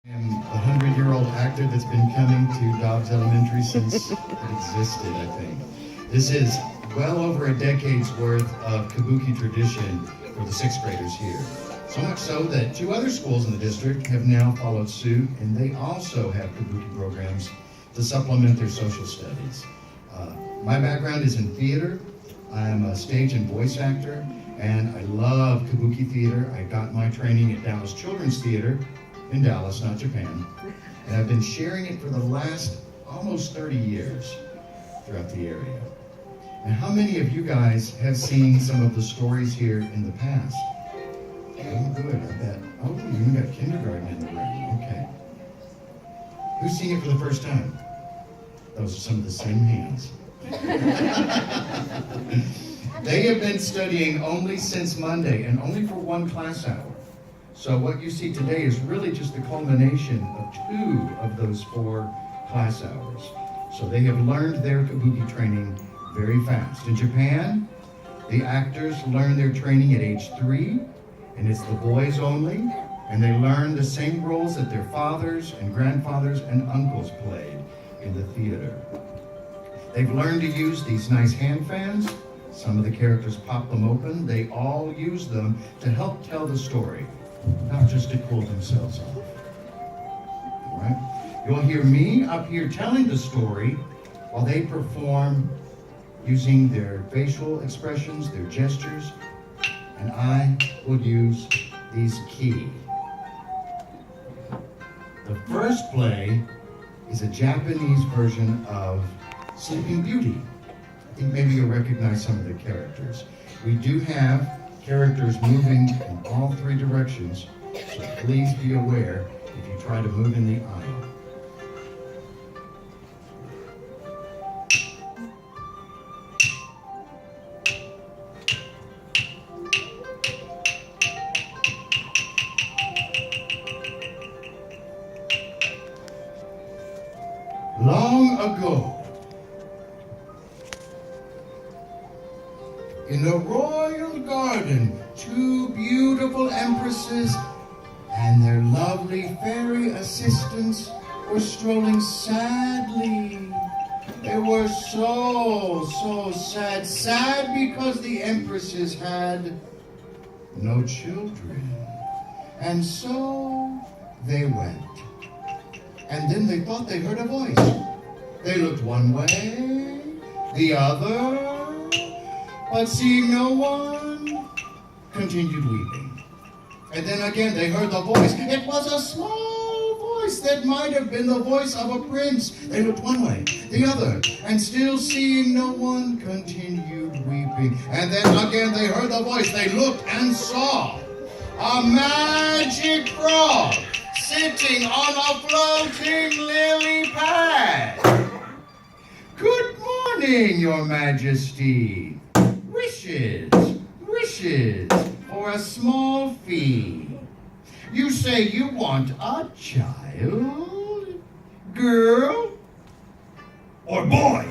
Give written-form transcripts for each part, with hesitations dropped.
I'm a 100-year-old actor that's been coming to Dobbs Elementary since it existed, I think. This is well over a decade's worth of Kabuki tradition for the sixth graders here. So much so that two other schools in the district have now followed suit, and they also have Kabuki programs to supplement their social studies. My background is in theater. I'm a stage and voice actor, and I love Kabuki theater. I got my training at Dallas Children's Theater in Dallas, not Japan, and I've been sharing it for the last almost 30 years throughout the area. And how many of you guys have seen some of the stories here in the past? Oh, good, I bet. Oh, you even got kindergarten in the room, okay. Who's seen it for the first time? Those are some of the same hands. They have been studying only since Monday, and only for one class hour. So what you see today is really just the culmination of 2 of those 4 class hours. So they have learned their Kabuki training very fast. In Japan, the actors learn their training at age 3, and it's the boys only, and they learn the same roles that their fathers and grandfathers and uncles played in the theater. They've learned to use these nice hand fans. Some of the characters pop them open. They all use them to help tell the story, not just to cool themselves off. All right? You'll hear me up here telling the story while they perform using their facial expressions, their gestures, and I will use these key. The first play is a Japanese version of Sleeping Beauty. I think maybe you'll recognize some of the characters. We do have characters moving in all 3 directions, so please be aware if you try to move in the aisle. Long ago, in the royal garden, 2 beautiful empresses and their lovely fairy assistants were strolling sadly. They were so sad. Sad because the empresses had no children. And so they went. And then they thought they heard a voice. They looked one way, the other, but seeing no one, continued weeping. And then again they heard the voice. It was a small voice that might have been the voice of a prince. They looked one way, the other, and still seeing no one, continued weeping. And then again they heard the voice. They looked and saw a magic frog sitting on a floating lily pad. Good morning, Your Majesty. Wishes for a small fee. You say you want a child, girl, or boy?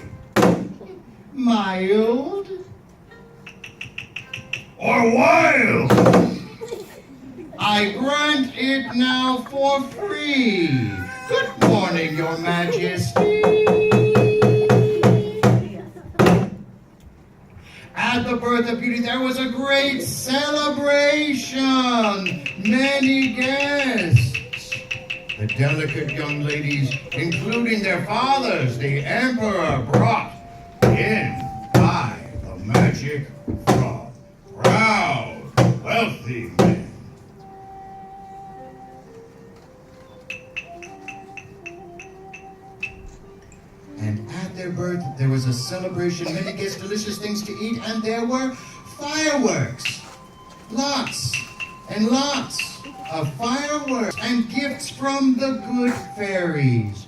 Mild or wild? I grant it now for free. Good morning, Your Majesty. At the birth of Beauty, there was a great celebration. Many guests. The delicate young ladies, including their fathers, the emperor, brought in by the magic frog. Proud, wealthy men. And at their birth, there was a celebration, many guests, delicious things to eat, and there were fireworks. Lots and lots of fireworks and gifts from the good fairies.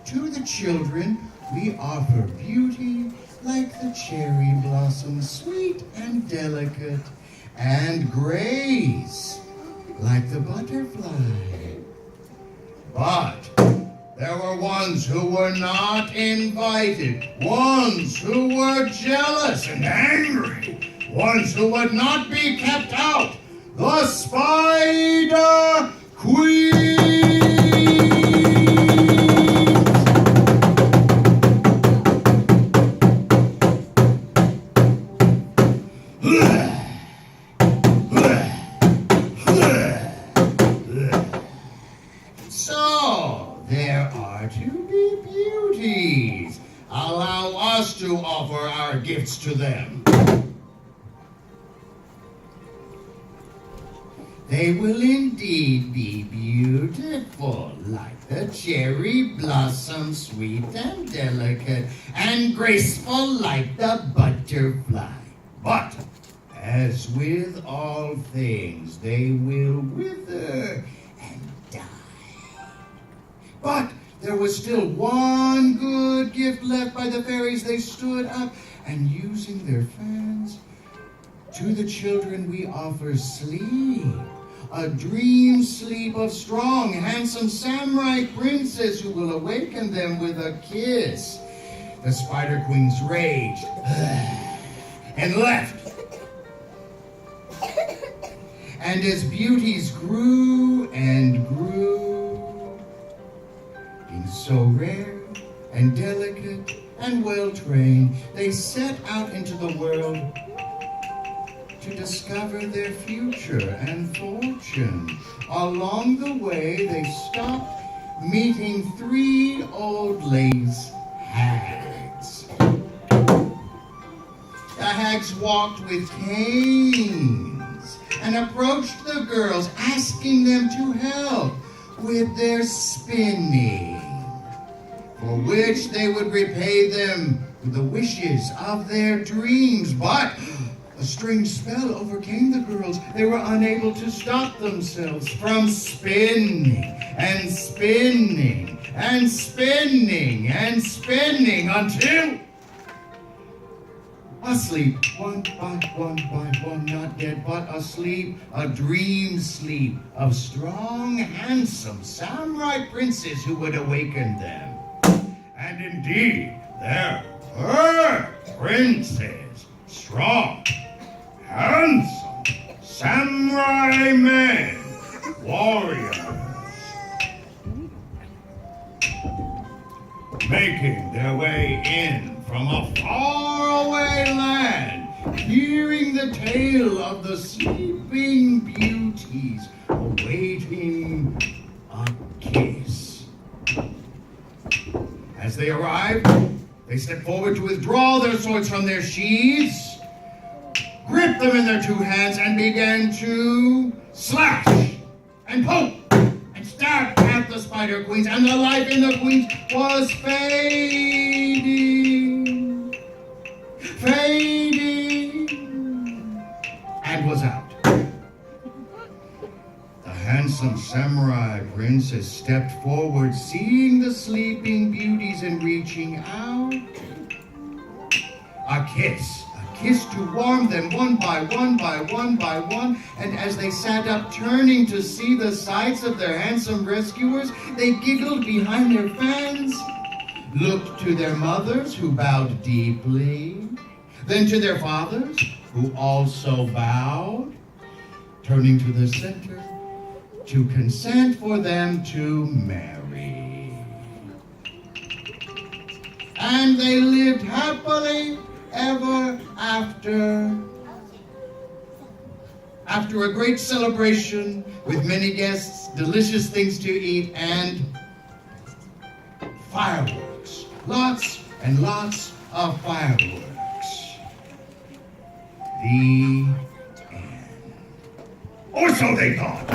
To the children, we offer beauty like the cherry blossom, sweet and delicate, and grace like the butterfly. But there were ones who were not invited, ones who were jealous and angry, ones who would not be kept out. The Spider Queen! there are to be beauties. Allow us to offer our gifts to them. They will indeed be beautiful, like the cherry blossom, sweet and delicate, and graceful like the butterfly. But, as with all things, they will wither and die. But there was still one good gift left by the fairies. They stood up, and using their fans, to the children we offer sleep. A dream sleep of strong, handsome samurai princes who will awaken them with a kiss. The Spider Queens raged and left. And as beauties grew and grew, being so rare and delicate and well-trained, they set out into the world to discover their future and fortune. Along the way, they stopped meeting 3 old ladies, hags. The hags walked with canes and approached the girls, asking them to help with their spinning, for which they would repay them with the wishes of their dreams. But a strange spell overcame the girls. They were unable to stop themselves from spinning and spinning and spinning and spinning until asleep, one by one, not dead, but asleep, a dream sleep of strong, handsome samurai princes who would awaken them. And indeed, there were princes, strong, handsome samurai men, warriors, making their way in from a faraway land, hearing the tale of the sleeping beauties, awaiting a kiss. As they arrived, they stepped forward to withdraw their swords from their sheaths, gripped them in their 2 hands, and began to slash and poke and stab at the Spider Queens, and the life in the queens was fading, and was out. The handsome samurai princess stepped forward, seeing the sleeping beauties and reaching out. A kiss to warm them one by one, and as they sat up turning to see the sights of their handsome rescuers, they giggled behind their fans, looked to their mothers, who bowed deeply, then to their fathers, who also bowed, turning to the center to consent for them to marry. And they lived happily ever after. After a great celebration with many guests, delicious things to eat, and fireworks. Lots and lots of fireworks. The end. Or so they thought.